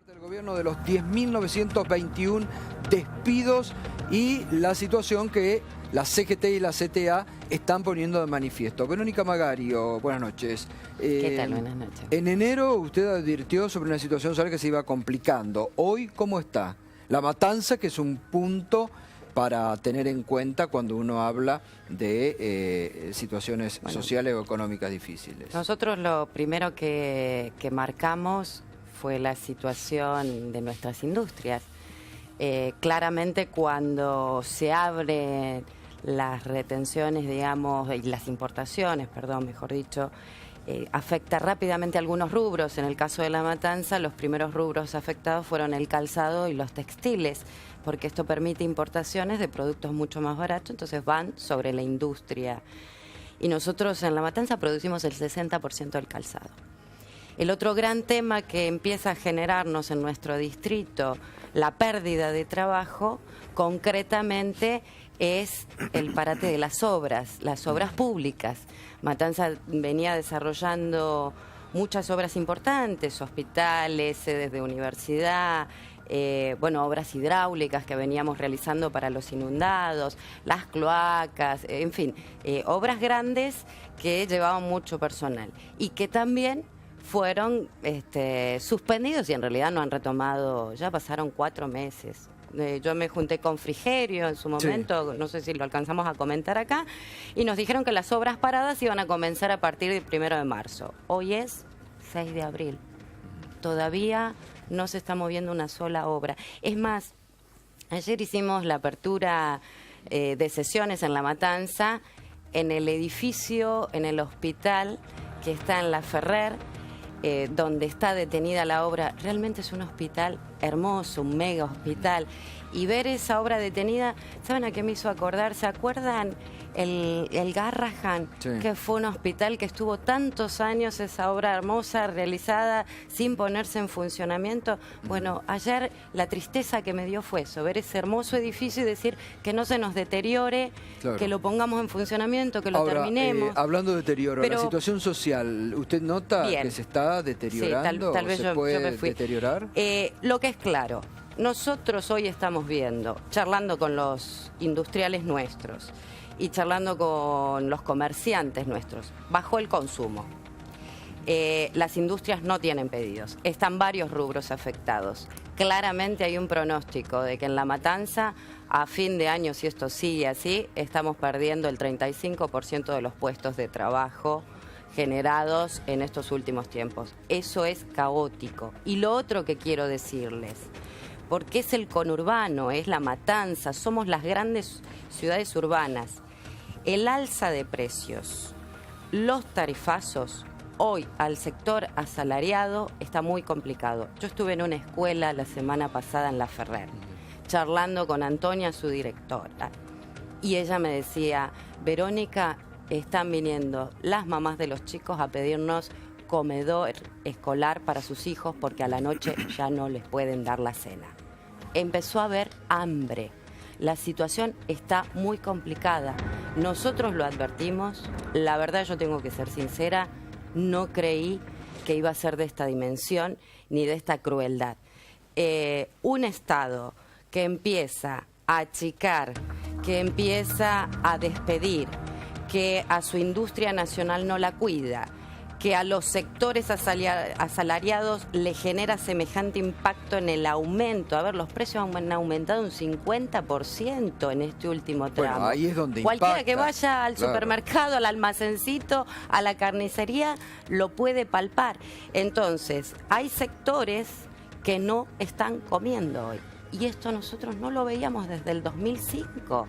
El gobierno de los 10.921 despidos y la situación que la CGT y la CTA están poniendo de manifiesto. Verónica Magario, buenas noches. ¿Qué tal? Buenas noches. En enero usted advirtió sobre una situación social que se iba complicando. Hoy, ¿cómo está? La Matanza, que es un punto para tener en cuenta cuando uno habla de situaciones sociales o económicas difíciles. Nosotros lo primero que marcamos fue la situación de nuestras industrias. Claramente cuando se abren las retenciones, digamos, y las importaciones, perdón, mejor dicho, afecta rápidamente a algunos rubros. En el caso de La Matanza, los primeros rubros afectados fueron el calzado y los textiles, porque esto permite importaciones de productos mucho más baratos, entonces van sobre la industria. Y nosotros en La Matanza producimos el 60% del calzado. El otro gran tema que empieza a generarnos en nuestro distrito, la pérdida de trabajo, concretamente es el parate de las obras públicas. Matanza venía desarrollando muchas obras importantes, hospitales, sedes de universidad, obras hidráulicas que veníamos realizando para los inundados, las cloacas, en fin, obras grandes que llevaban mucho personal y que también fueron suspendidos y en realidad no han retomado, ya pasaron 4 meses. Yo me junté con Frigerio en su momento, sí. No sé si lo alcanzamos a comentar acá, y nos dijeron que las obras paradas iban a comenzar a partir del 1 de marzo. Hoy es 6 de abril. Todavía no se está moviendo una sola obra. Es más, ayer hicimos la apertura de sesiones en La Matanza, en el edificio, en el hospital que está en La Ferrer, donde está detenida la obra. Realmente es un hospital hermoso, un mega hospital. Y ver esa obra detenida, ¿saben a qué me hizo acordar? ¿Se acuerdan el Garrahan? Sí. Que fue un hospital que estuvo tantos años, esa obra hermosa realizada sin ponerse en funcionamiento. Bueno, ayer la tristeza que me dio fue eso, ver ese hermoso edificio y decir que no se nos deteriore, claro, que lo pongamos en funcionamiento, que lo terminemos. Hablando de deterioro, la situación social, ¿usted nota que se está deteriorando? Sí, tal vez ¿Se puede deteriorar? Lo que es claro, nosotros hoy estamos viendo, charlando con los industriales nuestros y charlando con los comerciantes nuestros, bajó el consumo. Las industrias no tienen pedidos, están varios rubros afectados. Claramente hay un pronóstico de que en La Matanza, a fin de año, si esto sigue así, estamos perdiendo el 35% de los puestos de trabajo generados en estos últimos tiempos. Eso es caótico. Y lo otro que quiero decirles, porque es el conurbano, es La Matanza, somos las grandes ciudades urbanas. El alza de precios, los tarifazos, hoy al sector asalariado está muy complicado. Yo estuve en una escuela la semana pasada en La Ferrer, charlando con Antonia, su directora, y ella me decía, Verónica, están viniendo las mamás de los chicos a pedirnos comedor escolar para sus hijos porque a la noche ya no les pueden dar la cena. Empezó a haber hambre. La situación está muy complicada. Nosotros lo advertimos. La verdad, yo tengo que ser sincera, no creí que iba a ser de esta dimensión ni de esta crueldad. Un Estado que empieza a achicar, que empieza a despedir, que a su industria nacional no la cuida, que a los sectores asalariados le genera semejante impacto en el aumento. A ver, los precios han aumentado un 50% en este último tramo. Bueno, ahí es donde cualquiera impacta, que vaya al supermercado, al almacencito, a la carnicería, lo puede palpar. Entonces, hay sectores que no están comiendo hoy. Y esto nosotros no lo veíamos desde el 2005.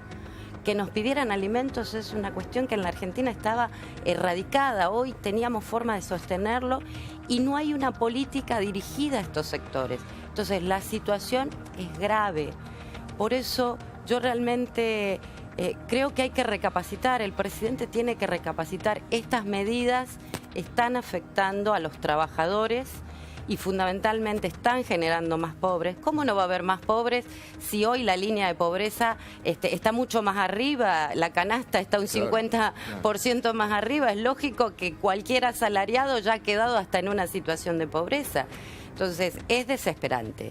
Que nos pidieran alimentos es una cuestión que en la Argentina estaba erradicada. Hoy teníamos forma de sostenerlo y no hay una política dirigida a estos sectores. Entonces la situación es grave. Por eso yo realmente creo que hay que recapacitar. El presidente tiene que recapacitar. Estas medidas están afectando a los trabajadores y fundamentalmente están generando más pobres. ¿Cómo no va a haber más pobres si hoy la línea de pobreza está mucho más arriba, la canasta está un 50% más arriba? Es lógico que cualquier asalariado ya ha quedado hasta en una situación de pobreza. Entonces, es desesperante.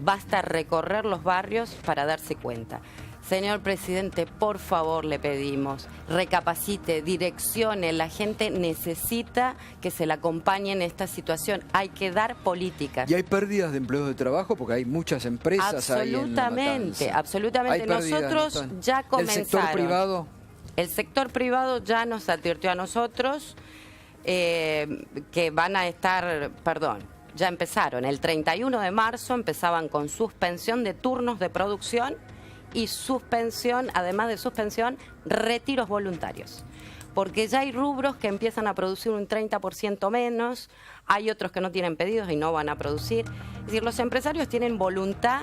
Basta recorrer los barrios para darse cuenta. Señor presidente, por favor le pedimos, recapacite, direccione, la gente necesita que se la acompañe en esta situación, hay que dar políticas. ¿Y hay pérdidas de empleos de trabajo? Porque hay muchas empresas ahí en La Matanza. Absolutamente. Nosotros ya comenzaron. ¿El sector privado? El sector privado ya nos advirtió a nosotros que van a estar, ya empezaron, el 31 de marzo empezaban con suspensión de turnos de producción y suspensión, además de suspensión, retiros voluntarios. Porque ya hay rubros que empiezan a producir un 30% menos, hay otros que no tienen pedidos y no van a producir. Es decir, los empresarios tienen voluntad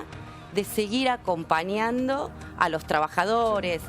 de seguir acompañando a los trabajadores,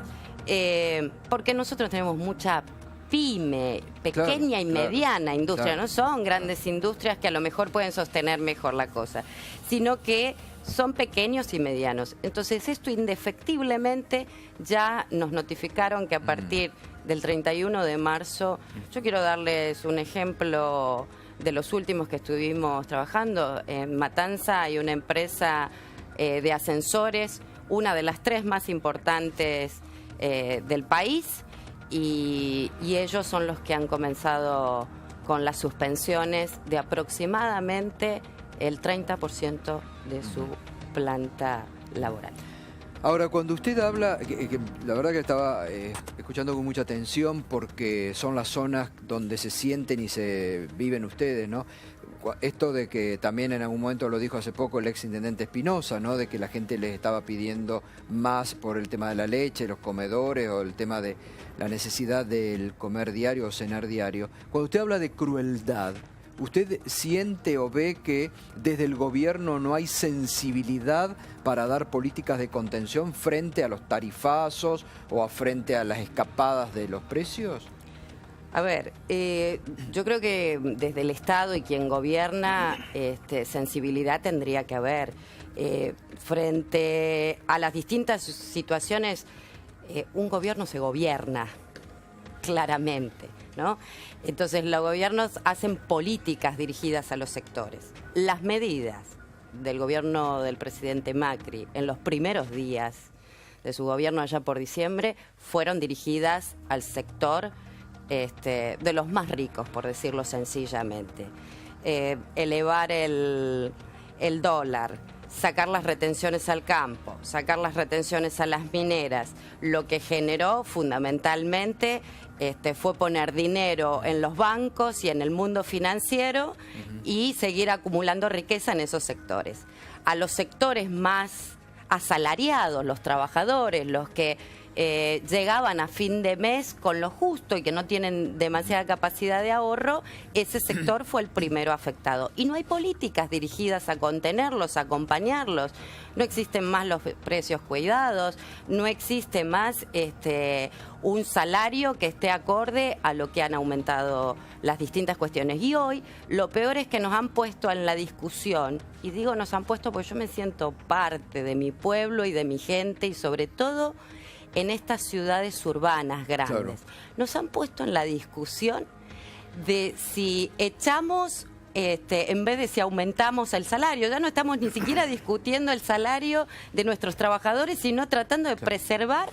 porque nosotros tenemos mucha pyme, pequeña y mediana industria, no son grandes industrias que a lo mejor pueden sostener mejor la cosa, sino que son pequeños y medianos. Entonces esto indefectiblemente ya nos notificaron que a partir del 31 de marzo, yo quiero darles un ejemplo de los últimos que estuvimos trabajando. En Matanza hay una empresa de ascensores, una de las 3 más importantes del país, y ellos son los que han comenzado con las suspensiones de aproximadamente el 30% de su planta laboral. Ahora, cuando usted habla, que la verdad que estaba escuchando con mucha atención porque son las zonas donde se sienten y se viven ustedes, ¿no? Esto de que también en algún momento lo dijo hace poco el exintendente Espinosa, ¿no? De que la gente les estaba pidiendo más por el tema de la leche, los comedores o el tema de la necesidad del comer diario o cenar diario. Cuando usted habla de crueldad, ¿usted siente o ve que desde el gobierno no hay sensibilidad para dar políticas de contención frente a los tarifazos o frente a las escapadas de los precios? A ver, yo creo que desde el Estado y quien gobierna, sensibilidad tendría que haber. Frente a las distintas situaciones, un gobierno se gobierna, claramente, ¿no? Entonces los gobiernos hacen políticas dirigidas a los sectores. Las medidas del gobierno del presidente Macri en los primeros días de su gobierno allá por diciembre fueron dirigidas al sector de los más ricos, por decirlo sencillamente. Elevar el dólar, sacar las retenciones al campo, sacar las retenciones a las mineras, lo que generó fundamentalmente fue poner dinero en los bancos y en el mundo financiero y seguir acumulando riqueza en esos sectores. A los sectores más asalariados, los trabajadores, los que llegaban a fin de mes con lo justo y que no tienen demasiada capacidad de ahorro, ese sector fue el primero afectado. Y no hay políticas dirigidas a contenerlos, a acompañarlos. No existen más los precios cuidados, no existe más un salario que esté acorde a lo que han aumentado las distintas cuestiones. Y hoy lo peor es que nos han puesto en la discusión, y digo nos han puesto porque yo me siento parte de mi pueblo y de mi gente, y sobre todo en estas ciudades urbanas grandes. Claro. Nos han puesto en la discusión de si echamos, en vez de si aumentamos el salario. Ya no estamos ni siquiera discutiendo el salario de nuestros trabajadores, sino tratando de preservar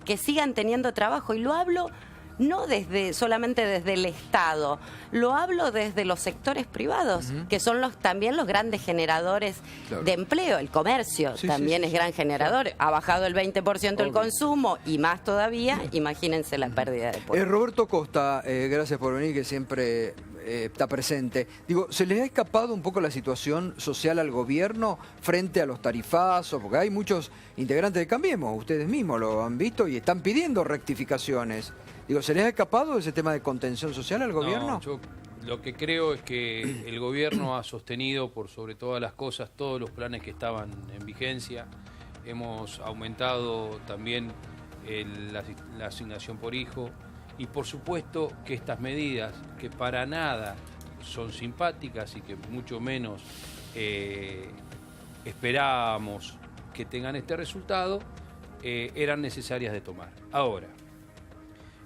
que sigan teniendo trabajo. Y lo hablo no solamente desde el Estado, lo hablo desde los sectores privados, que son también los grandes generadores de empleo. El comercio también es gran generador. Ha bajado el 20% el consumo y más todavía, imagínense la pérdida de puestos. Roberto Costa, gracias por venir, que siempre está presente. Digo, ¿se les ha escapado un poco la situación social al gobierno frente a los tarifazos? Porque hay muchos integrantes de Cambiemos, ustedes mismos lo han visto y están pidiendo rectificaciones. Digo, ¿se les ha escapado ese tema de contención social al gobierno? No, yo lo que creo es que el gobierno ha sostenido por sobre todas las cosas todos los planes que estaban en vigencia. Hemos aumentado también la asignación por hijo y por supuesto que estas medidas, que para nada son simpáticas y que mucho menos esperábamos que tengan este resultado, eran necesarias de tomar. Ahora,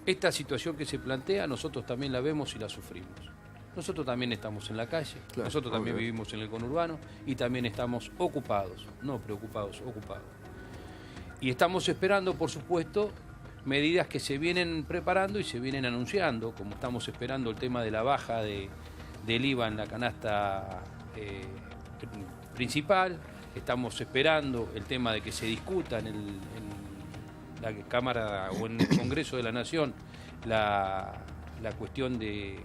esta situación que se plantea nosotros también la vemos y la sufrimos. nosotros también estamos en la calle, Claro, nosotros también obvio. vivimos en el conurbano y también estamos ocupados, no preocupados, ocupados. Y estamos esperando, por supuesto, medidas que se vienen preparando y se vienen anunciando, como estamos esperando el tema de la baja del IVA en la canasta principal, estamos esperando el tema de que se discuta en la Cámara o en el Congreso de la Nación la cuestión del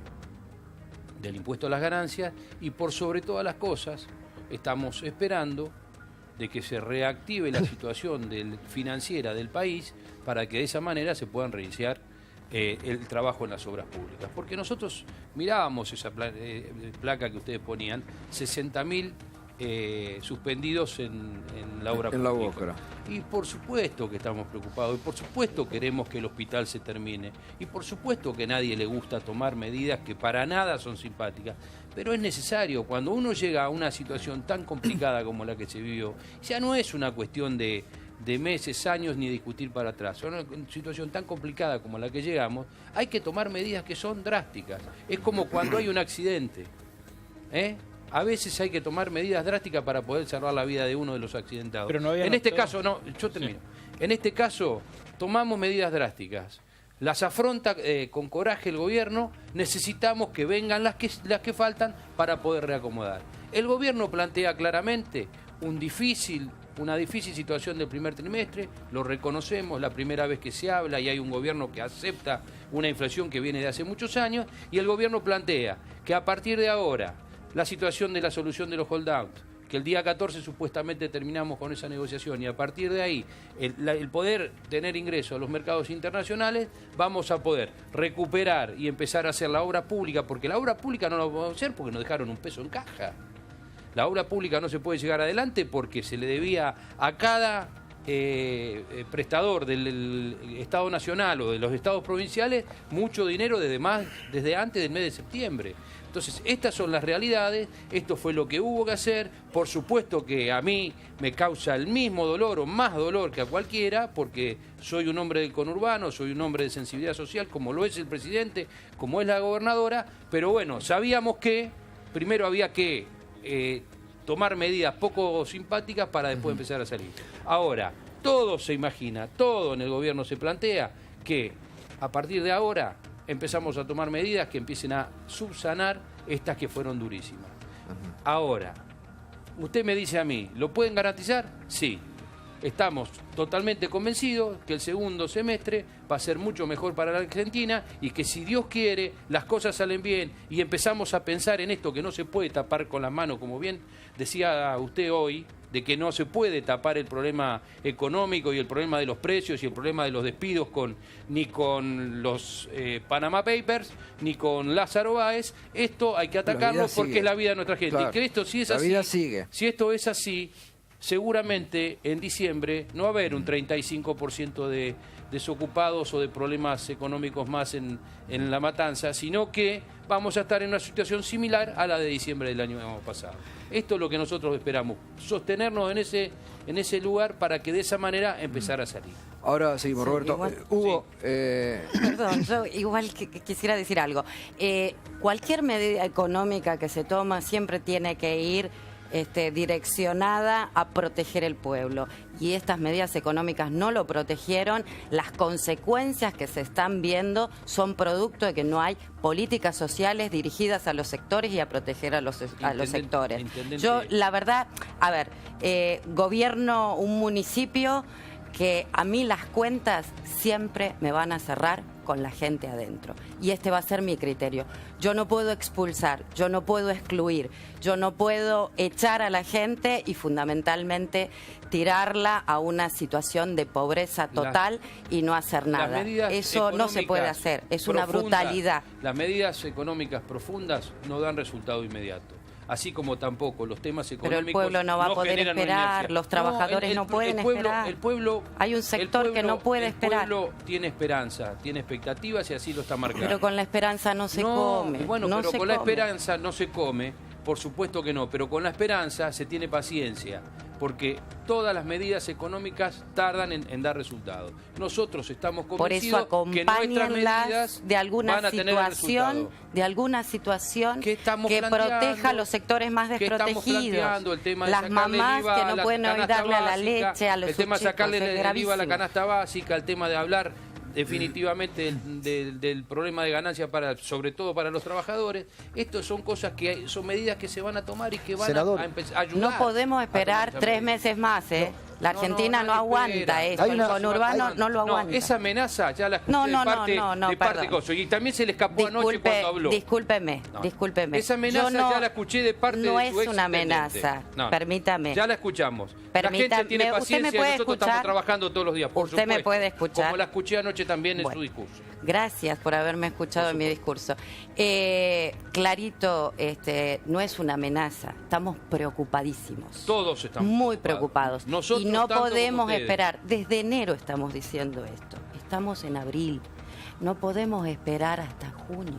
impuesto a las ganancias, y por sobre todas las cosas estamos esperando de que se reactive la situación financiera del país para que de esa manera se puedan reiniciar el trabajo en las obras públicas. Porque nosotros mirábamos esa placa que ustedes ponían, 60.000 suspendidos en la obra En la pública. Bóscara. Y por supuesto que estamos preocupados, y por supuesto queremos que el hospital se termine, y por supuesto que a nadie le gusta tomar medidas que para nada son simpáticas, pero es necesario. Cuando uno llega a una situación tan complicada como la que se vivió, ya no es una cuestión de meses, años, ni discutir para atrás. En una situación tan complicada como la que llegamos, hay que tomar medidas que son drásticas. Es como cuando hay un accidente, A veces hay que tomar medidas drásticas para poder salvar la vida de uno de los accidentados. Pero no había en este notado. caso, no, yo termino. Sí. En este caso, tomamos medidas drásticas. Las afronta con coraje el gobierno. Necesitamos que vengan las que faltan para poder reacomodar. El gobierno plantea claramente una difícil situación del primer trimestre, lo reconocemos, la primera vez que se habla y hay un gobierno que acepta una inflación que viene de hace muchos años, y el gobierno plantea que a partir de ahora la situación de la solución de los holdouts, que el día 14 supuestamente terminamos con esa negociación, y a partir de ahí el poder tener ingreso a los mercados internacionales, vamos a poder recuperar y empezar a hacer la obra pública, porque la obra pública no la podemos hacer porque nos dejaron un peso en caja. La obra pública no se puede llegar adelante porque se le debía a cada prestador del Estado Nacional o de los Estados provinciales mucho dinero desde antes del mes de septiembre. Entonces, estas son las realidades, esto fue lo que hubo que hacer. Por supuesto que a mí me causa el mismo dolor o más dolor que a cualquiera, porque soy un hombre del conurbano, soy un hombre de sensibilidad social, como lo es el presidente, como es la gobernadora, pero bueno, sabíamos que primero había que tomar medidas poco simpáticas para después empezar a salir. Ahora, todo se imagina, todo en el gobierno se plantea que a partir de ahora empezamos a tomar medidas que empiecen a subsanar estas que fueron durísimas. Ahora, usted me dice a mí, ¿lo pueden garantizar? Sí. Estamos totalmente convencidos que el segundo semestre va a ser mucho mejor para la Argentina, y que si Dios quiere, las cosas salen bien y empezamos a pensar en esto que no se puede tapar con las manos, como bien decía usted hoy, de que no se puede tapar el problema económico y el problema de los precios y el problema de los despidos ni con los Panama Papers, ni con Lázaro Báez. Esto hay que atacarlo porque sigue. es la vida de nuestra gente. Claro. Y que esto, si es La así, vida sigue. si esto es así, seguramente en diciembre no va a haber un 35% de desocupados o de problemas económicos más en La Matanza, sino que vamos a estar en una situación similar a la de diciembre del año pasado. Esto es lo que nosotros esperamos, sostenernos en ese lugar para que de esa manera empezar a salir. Ahora seguimos, Sí, Roberto. igual- Hugo, Perdón, yo igual que quisiera decir algo. Cualquier medida económica que se toma siempre tiene que ir direccionada a proteger el pueblo, y estas medidas económicas no lo protegieron. Las consecuencias que se están viendo son producto de que no hay políticas sociales dirigidas a los sectores y a proteger a los sectores. Intendente. Yo, la verdad, a ver, gobierno un municipio que a mí las cuentas siempre me van a cerrar con la gente adentro. Y este va a ser mi criterio. Yo no puedo expulsar, yo no puedo excluir, yo no puedo echar a la gente y fundamentalmente tirarla a una situación de pobreza total y no hacer Las nada. medidas Eso no se puede económicas hacer, es una profundas, brutalidad. Las medidas económicas profundas no dan resultado inmediato. Así como tampoco los temas Pero económicos el pueblo no va a poder generan una esperar, inercia. los trabajadores no pueden esperar. El pueblo, Hay un sector que no puede esperar. El pueblo tiene esperanza, tiene expectativas y así lo está marcando. Pero con la esperanza no se come. Bueno, no pero se con la come. esperanza no se come Por supuesto que no, pero con la esperanza se tiene paciencia, porque todas las medidas económicas tardan en dar resultados. Nosotros estamos convencidos que nuestras medidas de alguna van a tener el resultado. situación que planteando? proteja a los sectores más desprotegidos. El tema de las sacarle mamás el IVA que a no la pueden hoy canasta darle a la básica, leche a los el tema de chicos, sacarle es el IVA a la gravísimo. canasta básica, el tema de hablar definitivamente del problema de ganancia sobre todo para los trabajadores. Estos son cosas son medidas que se van a tomar y que van a empezar a ayudar. No podemos esperar 3 meses más, La Argentina no aguanta esto, el conurbano no lo aguanta. Esa amenaza ya la escuché de parte de Coso, y también se le escapó anoche cuando habló. Discúlpeme. Esa amenaza ya la escuché de parte de su ex. No es una amenaza, permítame. Ya la escuchamos. Permítame. La gente tiene paciencia, ¿Usted me puede nosotros escuchar? estamos trabajando todos los días, por ¿Usted me puede escuchar? Como la escuché anoche también en su discurso. Gracias por haberme escuchado en mi discurso. Clarito, no es una amenaza, estamos preocupadísimos. Todos estamos muy preocupados. Nosotros y no tanto podemos como esperar. Desde enero estamos diciendo esto. Estamos en abril. No podemos esperar hasta junio.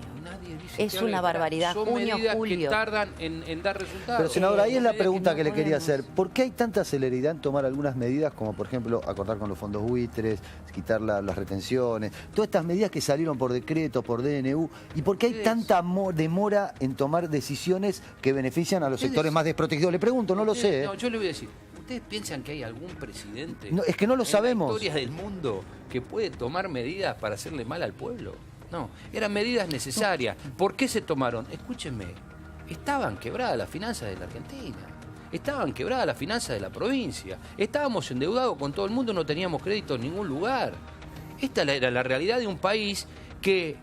Es una barbaridad. Son Junio, medidas julio. que tardan en dar resultados. Pero, senadora, ahí es la pregunta que le quería podemos. hacer. ¿Por qué hay tanta celeridad en tomar algunas medidas, como por ejemplo acordar con los fondos buitres, quitar las retenciones, todas estas medidas que salieron por decreto, por DNU? ¿Y por qué hay tanta demora en tomar decisiones que benefician a los sectores más desprotegidos? Le pregunto, no lo sé. No, yo le voy a decir. ¿Ustedes piensan que hay algún presidente es que no lo sabemos. en la historia del mundo que puede tomar medidas para hacerle mal al pueblo? No, eran medidas necesarias. ¿Por qué se tomaron? Escúchenme, estaban quebradas las finanzas de la Argentina, estaban quebradas las finanzas de la provincia, estábamos endeudados con todo el mundo, no teníamos crédito en ningún lugar. Esta era la realidad de un país que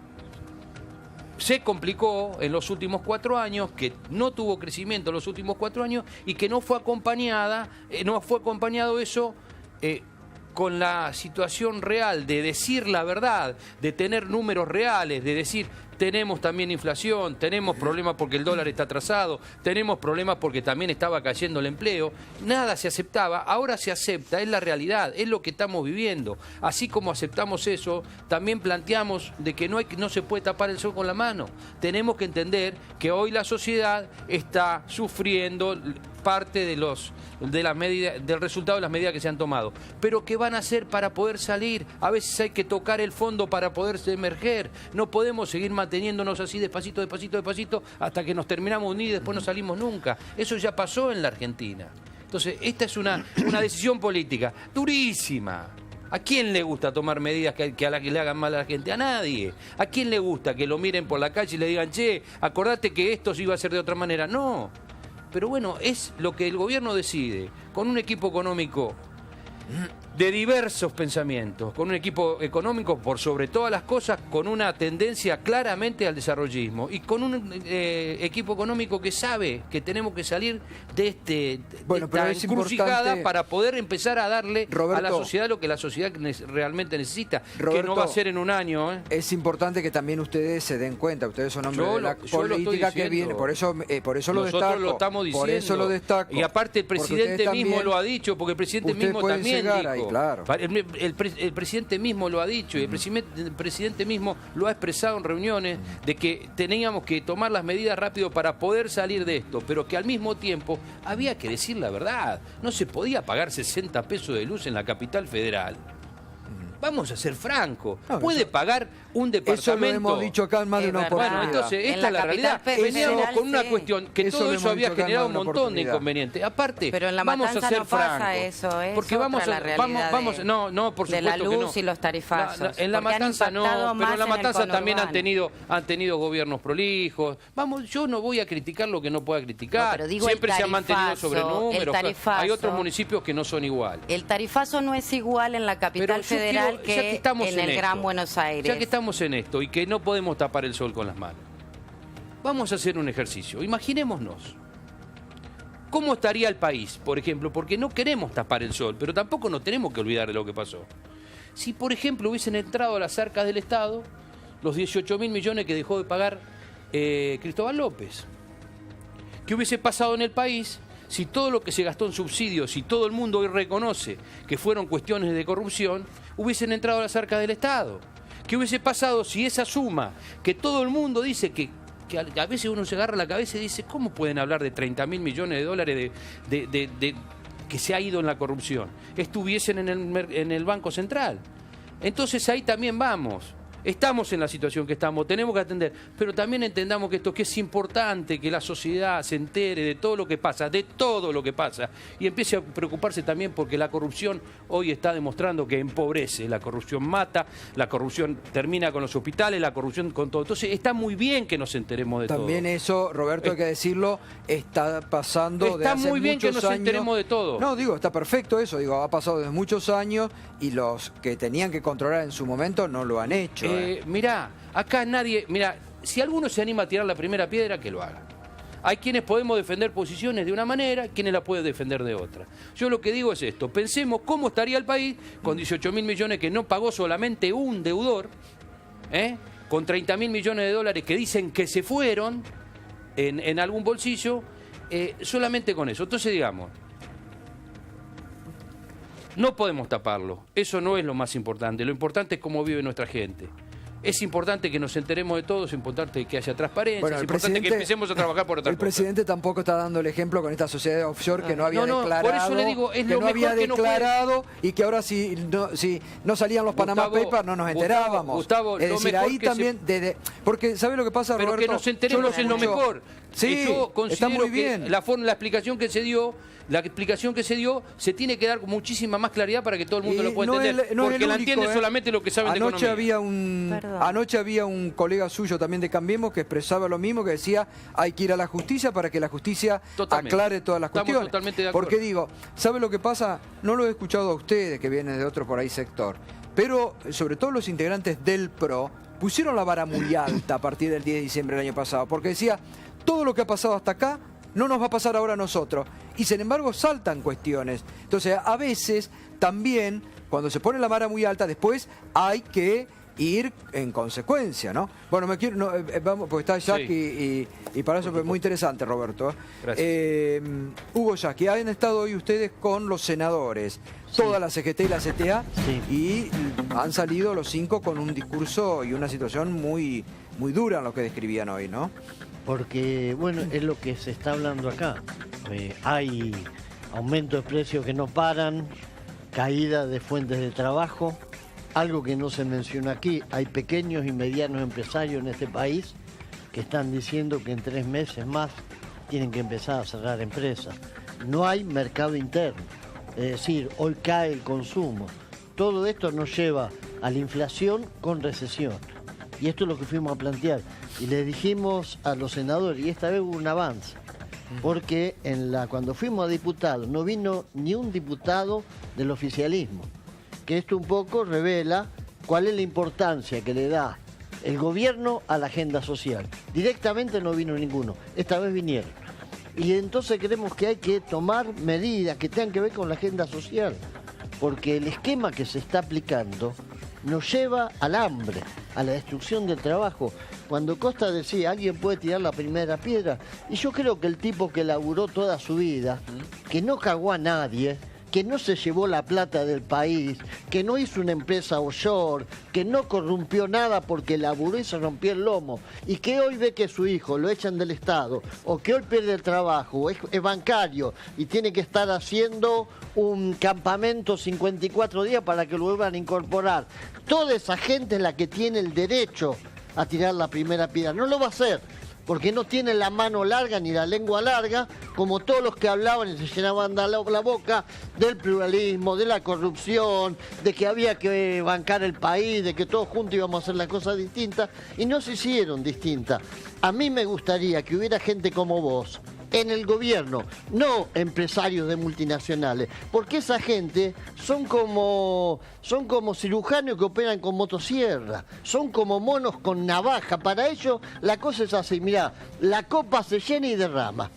se complicó en los últimos 4 años, que no tuvo crecimiento en los últimos 4 años y que no fue acompañado eso con la situación real de decir la verdad, de tener números reales, de decir tenemos también inflación, tenemos problemas porque el dólar está atrasado, tenemos problemas porque también estaba cayendo el empleo. Nada se aceptaba, ahora se acepta, es la realidad, es lo que estamos viviendo. Así como aceptamos eso, también planteamos de que no se puede tapar el sol con la mano. Tenemos que entender que hoy la sociedad está sufriendo parte del resultado de las medidas que se han tomado. Pero ¿qué van a hacer para poder salir? A veces hay que tocar el fondo para poder emerger. No podemos seguir manteniéndonos así despacito, hasta que nos terminamos de unir y después no salimos nunca. Eso ya pasó en la Argentina. Entonces, esta es una decisión política durísima. ¿A quién le gusta tomar medidas que a la que le hagan mal a la gente? A nadie. ¿A quién le gusta que lo miren por la calle y le digan, che, acordate que esto se iba a hacer de otra manera? No. Pero bueno, es lo que el gobierno decide, con un equipo económico de diversos pensamientos, con un equipo económico por sobre todas las cosas, con una tendencia claramente al desarrollismo y con un equipo económico que sabe que tenemos que salir de esta encrucijada para poder empezar a darle a la sociedad lo que la sociedad realmente necesita, que no va a ser en un año. Es importante que también ustedes se den cuenta, ustedes son hombres de la política que viene, por eso lo destaco. Nosotros lo estamos diciendo. Por eso lo destaco. Y aparte el presidente mismo lo ha dicho, porque el presidente mismo también dijo. Claro. El presidente mismo lo ha dicho y el presidente mismo lo ha expresado en reuniones de que teníamos que tomar las medidas rápido para poder salir de esto, pero que al mismo tiempo había que decir la verdad. No se podía pagar 60 pesos de luz en la capital federal. Vamos a ser francos. ¿Puede pagar un departamento? Eso lo hemos dicho acá en más de una oportunidad. Bueno, entonces, esta es la realidad. Veníamos con una cuestión que todo eso había generado un montón de inconvenientes. Aparte, pero en la vamos a ser no pasa francos. Eso, es porque vamos la realidad no, por supuesto de la luz que no. Y los tarifazos. En la Matanza no, pero en la Matanza también han tenido gobiernos prolijos. Yo no voy a criticar lo que no pueda criticar. No, digo, siempre se han mantenido sobre números. Tarifazo, hay otros municipios que no son igual. El tarifazo no es igual en la capital federal que en el Gran Buenos Aires. Ya que estamos en esto y que no podemos tapar el sol con las manos, vamos a hacer un ejercicio. Imaginémonos cómo estaría el país, por ejemplo, porque no queremos tapar el sol, pero tampoco nos tenemos que olvidar de lo que pasó. Si, por ejemplo, hubiesen entrado a las arcas del Estado los 18.000 millones que dejó de pagar Cristóbal López, ¿qué hubiese pasado en el país si todo lo que se gastó en subsidios, si todo el mundo hoy reconoce que fueron cuestiones de corrupción, hubiesen entrado a las arcas del Estado? ¿Qué hubiese pasado si esa suma, que todo el mundo dice que que a veces uno se agarra la cabeza y dice, ¿cómo pueden hablar de 30.000 millones de dólares de que se ha ido en la corrupción? Estuviesen en el Banco Central. Entonces ahí también vamos. Estamos en la situación que estamos, tenemos que atender, pero también entendamos que es importante que la sociedad se entere de todo lo que pasa, y empiece a preocuparse también porque la corrupción hoy está demostrando que empobrece, la corrupción mata, la corrupción termina con los hospitales, la corrupción con todo. Entonces está muy bien que nos enteremos de todo. También eso, Roberto, hay que decirlo, está pasando desde hace muchos años. Está muy bien que nos enteremos de todo. No, digo, está perfecto eso, digo, ha pasado desde muchos años y los que tenían que controlar en su momento no lo han hecho. Mirá, acá nadie... Mirá, si alguno se anima a tirar la primera piedra, que lo haga. Hay quienes podemos defender posiciones de una manera, quienes la pueden defender de otra. Yo lo que digo es esto, pensemos cómo estaría el país con 18.000 millones que no pagó solamente un deudor, con 30.000 millones de dólares que dicen que se fueron en algún bolsillo, solamente con eso. Entonces, digamos, no podemos taparlo, eso no es lo más importante, lo importante es cómo vive nuestra gente. Es importante que nos enteremos de todo, es importante que haya transparencia, bueno, es importante que empecemos a trabajar por otra cosa. El presidente tampoco está dando el ejemplo con esta sociedad offshore que no había declarado, por eso le digo, es que lo no había mejor que declarado y que ahora si no salían los Panama Papers no nos enterábamos. Gustavo, es decir, ahí también, porque ¿sabe lo que pasa, Roberto? Pero que nos enteremos es lo mejor. Sí, yo considero está muy bien. Que la explicación que se dio, se tiene que dar con muchísima más claridad para que todo el mundo lo pueda entender. Porque la entiende solamente lo que saben de economía. Anoche había un colega suyo también de Cambiemos que expresaba lo mismo, que decía hay que ir a la justicia para que la justicia aclare todas las cuestiones. Estamos totalmente de acuerdo. Porque digo, ¿sabe lo que pasa? No lo he escuchado a ustedes que vienen de otro por ahí sector, pero sobre todo los integrantes del PRO pusieron la vara muy alta a partir del 10 de diciembre del año pasado, porque decía, todo lo que ha pasado hasta acá no nos va a pasar ahora a nosotros. Y sin embargo saltan cuestiones. Entonces, a veces también, cuando se pone la vara muy alta, después hay que ir en consecuencia, ¿no? Bueno, vamos, porque está Jackie y para eso es muy interesante, Roberto. Gracias. Hugo, Jackie, han estado hoy ustedes con los senadores, toda la CGT y la CTA, y han salido los 5 con un discurso y una situación muy, muy dura en lo que describían hoy, ¿no? Porque, bueno, es lo que se está hablando acá. Hay aumento de precios que no paran, caída de fuentes de trabajo, algo que no se menciona aquí. Hay pequeños y medianos empresarios en este país que están diciendo que en 3 meses más tienen que empezar a cerrar empresas. No hay mercado interno, es decir, hoy cae el consumo. Todo esto nos lleva a la inflación con recesión. Y esto es lo que fuimos a plantear. Y le dijimos a los senadores, y esta vez hubo un avance, porque cuando fuimos a diputados no vino ni un diputado del oficialismo, que esto un poco revela cuál es la importancia que le da el gobierno a la agenda social. Directamente no vino ninguno, esta vez vinieron. Y entonces creemos que hay que tomar medidas que tengan que ver con la agenda social, porque el esquema que se está aplicando nos lleva al hambre, a la destrucción del trabajo. Cuando Costa decía, alguien puede tirar la primera piedra, y yo creo que el tipo que laburó toda su vida, que no cagó a nadie, que no se llevó la plata del país, que no hizo una empresa offshore, que no corrompió nada porque laburó y se rompió el lomo, y que hoy ve que su hijo lo echan del Estado, o que hoy pierde el trabajo, es bancario y tiene que estar haciendo un campamento 54 días para que lo vuelvan a incorporar. Toda esa gente es la que tiene el derecho a tirar la primera piedra. No lo va a hacer, porque no tiene la mano larga ni la lengua larga, como todos los que hablaban y se llenaban la boca del pluralismo, de la corrupción, de que había que bancar el país, de que todos juntos íbamos a hacer las cosas distintas, y no se hicieron distintas. A mí me gustaría que hubiera gente como vos en el gobierno, no empresarios de multinacionales, porque esa gente son como cirujanos que operan con motosierra, son como monos con navaja. Para ellos la cosa es así, mirá, la copa se llena y derrama.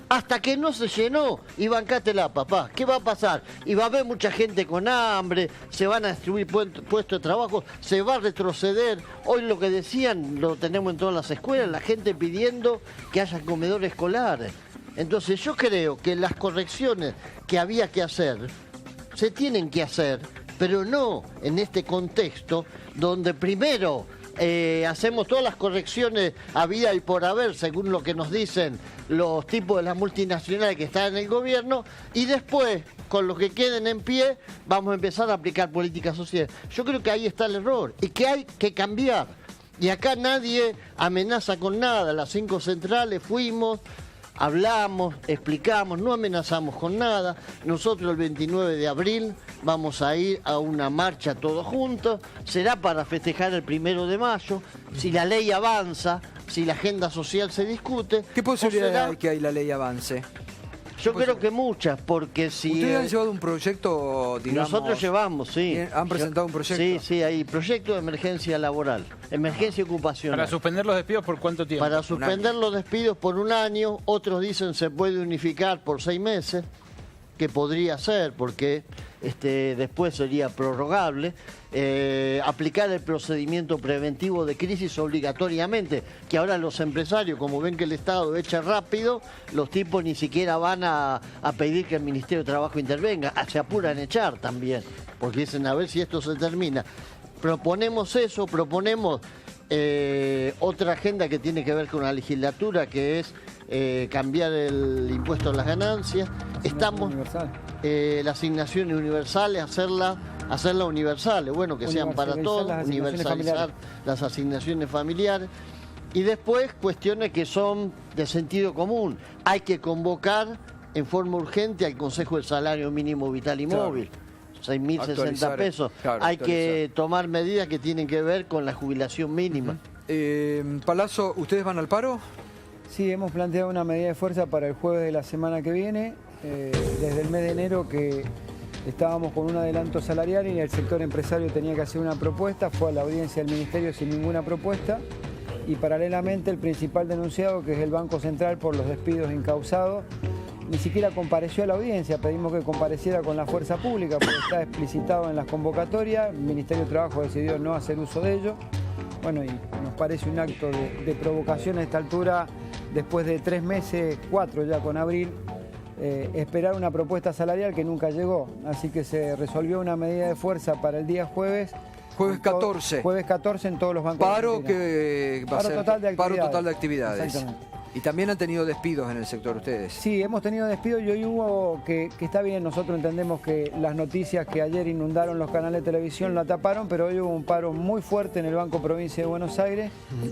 Hasta que no se llenó, y bancátela, papá. ¿Qué va a pasar? Y va a haber mucha gente con hambre, se van a destruir puestos de trabajo, se va a retroceder. Hoy lo que decían, lo tenemos en todas las escuelas, la gente pidiendo que haya comedor escolar. Entonces yo creo que las correcciones que había que hacer, se tienen que hacer, pero no en este contexto donde primero hacemos todas las correcciones habida y por haber, según lo que nos dicen los tipos de las multinacionales que están en el gobierno, y después, con los que queden en pie, vamos a empezar a aplicar políticas sociales. Yo creo que ahí está el error y que hay que cambiar. Y acá nadie amenaza con nada. Las 5 centrales fuimos, hablamos, explicamos, no amenazamos con nada. Nosotros el 29 de abril vamos a ir a una marcha todos juntos. Será para festejar el 1 de mayo. Si la ley avanza, si la agenda social se discute. ¿Qué posibilidad será... hay que la ley avance? Yo creo que muchas, porque si... ¿Ustedes han llevado un proyecto, digamos...? Nosotros llevamos, sí. ¿Han presentado un proyecto? Sí, sí, hay proyecto de emergencia laboral, emergencia ocupacional. ¿Para suspender los despidos por cuánto tiempo? Para suspender los despidos por 1 año, otros dicen se puede unificar por 6 meses, que podría ser, porque después sería prorrogable. Aplicar el procedimiento preventivo de crisis obligatoriamente, que ahora los empresarios, como ven que el Estado echa rápido, los tipos ni siquiera van a pedir que el Ministerio de Trabajo intervenga, se apuran a echar también, porque dicen a ver si esto se termina. Proponemos eso, proponemos otra agenda que tiene que ver con la legislatura, que es cambiar el impuesto a las ganancias. Estamos la asignación universal, hacerla universales, bueno, que sean para todos, universalizar las asignaciones familiares. Y después cuestiones que son de sentido común. Hay que convocar en forma urgente al Consejo del Salario Mínimo Vital y Móvil. 6.060 pesos. Claro, hay que tomar medidas que tienen que ver con la jubilación mínima. Palazzo, ¿ustedes van al paro? Sí, hemos planteado una medida de fuerza para el jueves de la semana que viene. Desde el mes de enero que estábamos con un adelanto salarial y el sector empresario tenía que hacer una propuesta, fue a la audiencia del Ministerio sin ninguna propuesta y paralelamente el principal denunciado, que es el Banco Central por los despidos incausados, ni siquiera compareció a la audiencia. Pedimos que compareciera con la fuerza pública porque está explicitado en las convocatorias. El Ministerio de Trabajo decidió no hacer uso de ello. Bueno, y nos parece un acto de provocación a esta altura, después de 3 meses, 4 ya con abril, esperar una propuesta salarial que nunca llegó. Así que se resolvió una medida de fuerza para el día jueves. Jueves 14. Jueves 14 en todos los bancos. Paro que va a ser paro total de actividades. Exactamente. Y también han tenido despidos en el sector ustedes. Sí, hemos tenido despidos y hoy hubo que está bien, nosotros entendemos que las noticias que ayer inundaron los canales de televisión la taparon, pero hoy hubo un paro muy fuerte en el Banco Provincia de Buenos Aires,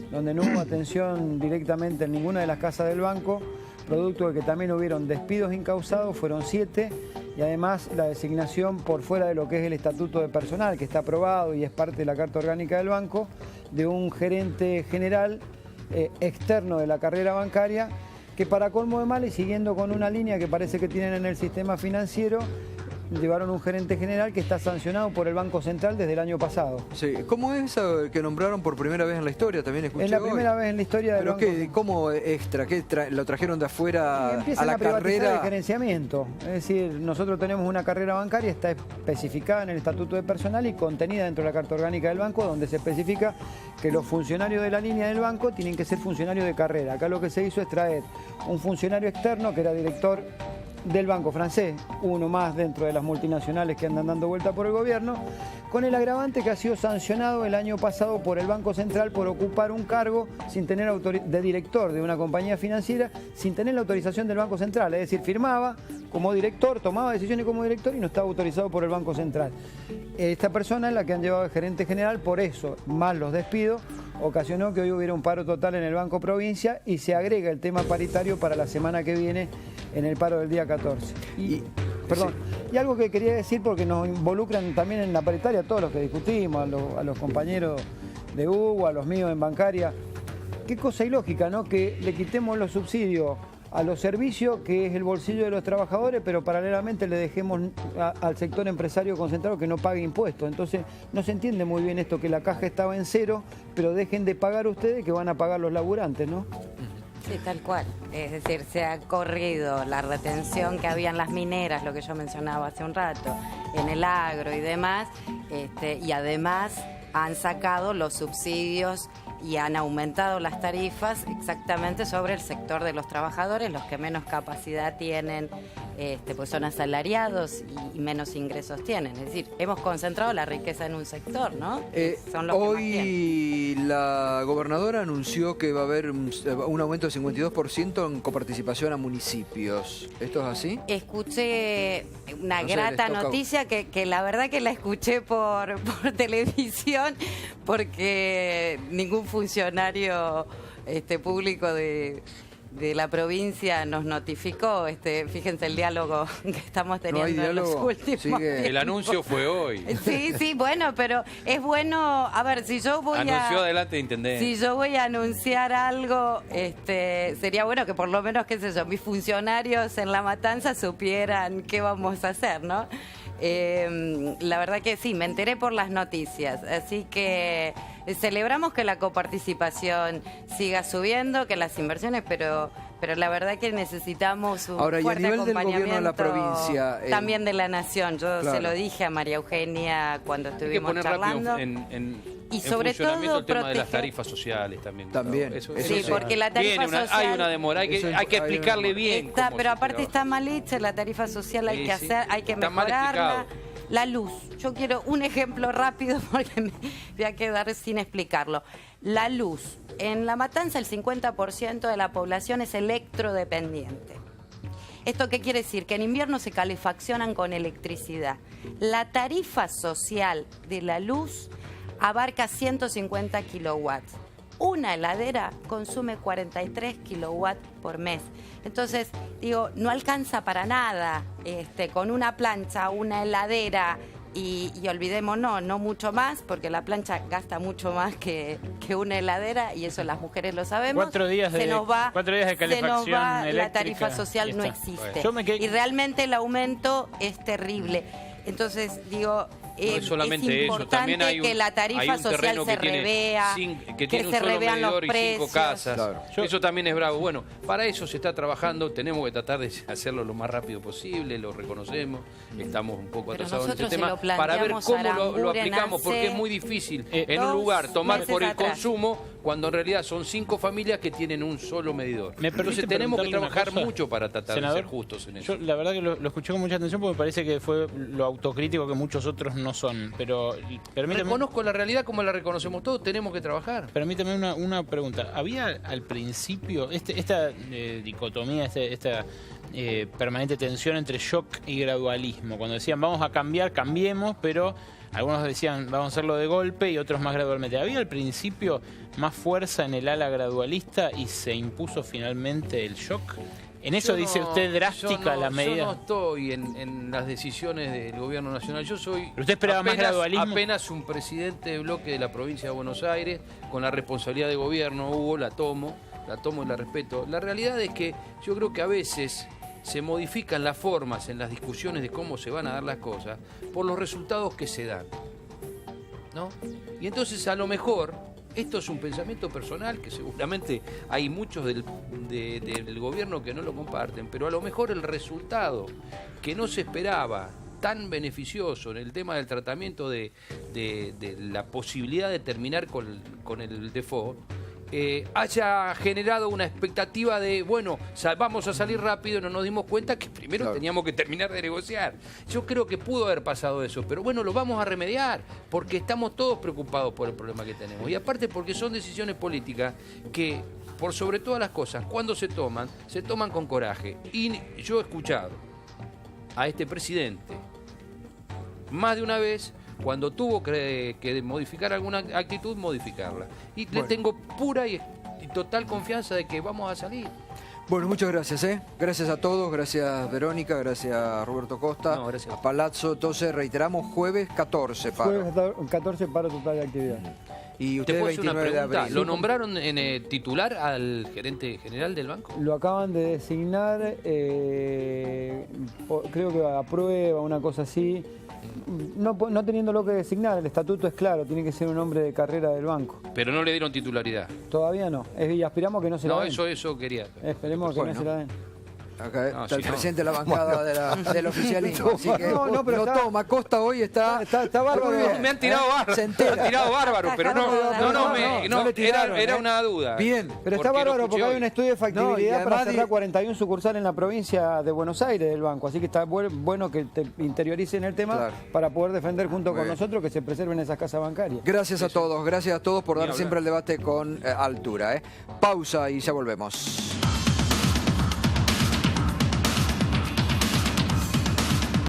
donde no hubo atención directamente en ninguna de las casas del banco, producto de que también hubieron despidos incausados, fueron 7, y además la designación por fuera de lo que es el estatuto de personal, que está aprobado y es parte de la Carta Orgánica del Banco, de un gerente general externo de la carrera bancaria, que para colmo de mal y siguiendo con una línea que parece que tienen en el sistema financiero, llevaron un gerente general que está sancionado por el Banco Central desde el año pasado. Sí. ¿Cómo es que nombraron por primera vez en la historia? También escuché Es la hoy. primera vez en la historia del ¿Pero Banco. qué? ¿Cómo extra? ¿Qué lo trajeron de afuera Empiezan a la privatizar carrera? el gerenciamiento. Es decir, nosotros tenemos una carrera bancaria, está especificada en el Estatuto de Personal y contenida dentro de la Carta Orgánica del Banco, donde se especifica que los funcionarios de la línea del banco tienen que ser funcionarios de carrera. Acá lo que se hizo es traer un funcionario externo que era director del banco francés, uno más dentro de las multinacionales que andan dando vuelta por el gobierno, con el agravante que ha sido sancionado el año pasado por el Banco Central por ocupar un cargo sin tener de director de una compañía financiera, sin tener la autorización del Banco Central, es decir, firmaba como director, tomaba decisiones como director y no estaba autorizado por el Banco Central. Esta persona es la que han llevado de gerente general, por eso, más los despidos, ocasionó que hoy hubiera un paro total en el Banco Provincia y se agrega el tema paritario para la semana que viene en el paro del día 14. Perdón, y algo que quería decir porque nos involucran también en la paritaria todos los que discutimos, a los compañeros de Hugo, a los míos en bancaria. Qué cosa ilógica, ¿no? Que le quitemos los subsidios a los servicios, que es el bolsillo de los trabajadores, pero paralelamente le dejemos al sector empresario concentrado que no pague impuestos. Entonces no se entiende muy bien esto, que la caja estaba en cero, pero dejen de pagar ustedes que van a pagar los laburantes, ¿no? Sí, tal cual. Es decir, se ha corrido la retención que había en las mineras, lo que yo mencionaba hace un rato, en el agro y demás, y además han sacado los subsidios y han aumentado las tarifas exactamente sobre el sector de los trabajadores, los que menos capacidad tienen pues son asalariados y menos ingresos tienen. Es decir, hemos concentrado la riqueza en un sector, ¿no? Son los que más tienen. Hoy la gobernadora anunció que va a haber un aumento del 52% en coparticipación a municipios. ¿Esto es así? Escuché una No sé, grata les toca- noticia que la verdad que la escuché por televisión porque ningún funcionario público de la provincia nos notificó. Fíjense el diálogo que estamos No hay teniendo en los diálogo. últimos Sigue. días. El anuncio fue hoy. Sí, sí, bueno, pero es bueno, a ver, si yo voy Anunció adelante de intendente. si yo voy a anunciar algo, sería bueno que por lo menos, qué sé yo, mis funcionarios en La Matanza supieran qué vamos a hacer, ¿no? La verdad que sí, me enteré por las noticias, así que celebramos que la coparticipación siga subiendo, que las inversiones, pero la verdad que necesitamos un Ahora, y a fuerte nivel del gobierno de la acompañamiento provincia, también de la nación. Yo claro. se lo dije a María Eugenia cuando Hay que estuvimos poner charlando. rápido en Y sobre funcionamiento todo el tema de las proteger- tarifas sociales también. También, ¿no? eso Sí, sí. porque la tarifa Viene social... hay una demora, hay Eso que hay una explicarle demora. bien. Está, cómo pero se aparte trabaja. está mal hecha la tarifa social, hay Sí, que sí. hacer, hay que Está mal mejorarla. explicado. La luz, yo quiero un ejemplo rápido porque me voy a quedar sin explicarlo. La luz, en La Matanza el 50% de la población es electrodependiente. ¿Esto qué quiere decir? Que en invierno se calefaccionan con electricidad. La tarifa social de la luz abarca 150 kilowatts. Una heladera consume 43 kilowatts por mes. Entonces, digo, no alcanza para nada con una plancha, una heladera y olvidémonos, no mucho más, porque la plancha gasta mucho más que una heladera y eso las mujeres lo sabemos. 4 días de, se nos va, 4 días de calefacción se nos va, la eléctrica, tarifa social y no está. existe. Yo me quedé- Y realmente el aumento es terrible. Entonces, digo, No es solamente eso, importante también hay un, que la tarifa hay un social terreno se que tiene revea, que tiene un se solo revean los medidor y 5 precios. casas. Claro. Eso también es bravo. Bueno, para eso se está trabajando, tenemos que tratar de hacerlo lo más rápido posible, lo reconocemos, estamos un poco Pero atrasados en este nosotros se tema, lo para ver planteamos cómo a lo Aranguren aplicamos, porque hace es muy difícil en un 2 lugar tomar meses por el atrás. consumo, cuando en realidad son 5 familias que tienen un solo medidor. ¿Me Entonces permite tenemos que preguntarle una trabajar cosa, mucho para tratar senador? de ser justos en eso. Yo la verdad que lo escuché con mucha atención porque me parece que fue lo autocrítico que muchos otros no son. Pero permíteme, Reconozco la realidad como la reconocemos todos, tenemos que trabajar. permíteme una pregunta. ¿Había al principio esta dicotomía, esta permanente tensión entre shock y gradualismo? Cuando decían vamos a cambiar, cambiemos, pero algunos decían vamos a hacerlo de golpe y otros más gradualmente. ¿Había al principio más fuerza en el ala gradualista y se impuso finalmente el shock? En eso Yo dice usted drástica la medida. Yo no estoy en las decisiones del gobierno nacional. Yo soy ¿Pero usted esperaba más gradualismo? apenas un presidente de bloque de la provincia de Buenos Aires, con la responsabilidad de gobierno, Hugo, la tomo y la respeto. La realidad es que yo creo que a veces se modifican las formas en las discusiones de cómo se van a dar las cosas por los resultados que se dan, ¿no? Y entonces a lo mejor esto es un pensamiento personal que seguramente hay muchos del gobierno que no lo comparten, pero a lo mejor el resultado que no se esperaba tan beneficioso en el tema del tratamiento de la posibilidad de terminar con el default haya generado una expectativa de, bueno, vamos a salir rápido y no nos dimos cuenta que primero Claro. teníamos que terminar de negociar. Yo creo que pudo haber pasado eso, pero bueno, lo vamos a remediar porque estamos todos preocupados por el problema que tenemos. Y aparte porque son decisiones políticas que, por sobre todas las cosas, cuando se toman con coraje. Y yo he escuchado a este presidente más de una vez, cuando tuvo que modificar alguna actitud, modificarla. Y le tengo pura y total confianza de que vamos a salir. Bueno, muchas gracias, ¿eh? Gracias a todos, gracias Verónica, gracias Roberto Costa, No, gracias. a Palazzo. Entonces, reiteramos, jueves 14 paro. Jueves 14 paro total de actividad. Y ¿Te usted puedo hacer una 29 de pregunta? abril. ¿Lo nombraron en titular al gerente general del banco? Lo acaban de designar, creo que a prueba, una cosa así. No teniéndolo que designar, el estatuto es claro, tiene que ser un hombre de carrera del banco. Pero no le dieron titularidad. Todavía no, y aspiramos que no se la No, den. eso quería. Esperemos que Bueno. no se la den. Acá No, está si el no. presidente de la bancada del oficialismo. Así que No, pero está- toma. Costa hoy está bárbaro. muy bien. Me han tirado bárbaro, Se entera. me han tirado bárbaro, pero no, no le tiraron, era ¿eh? una duda. Bien. Pero está Porque lo bárbaro escuché porque hay hoy. un estudio de factibilidad No, y para además cerrar 41 sucursales en la provincia de Buenos Aires del banco. Así que está bueno que te interioricen el tema Claro. para poder defender junto Muy con bien. nosotros que se preserven esas casas bancarias. Gracias a todos por Ni dar hablar. siempre el debate con altura. Pausa y ya volvemos.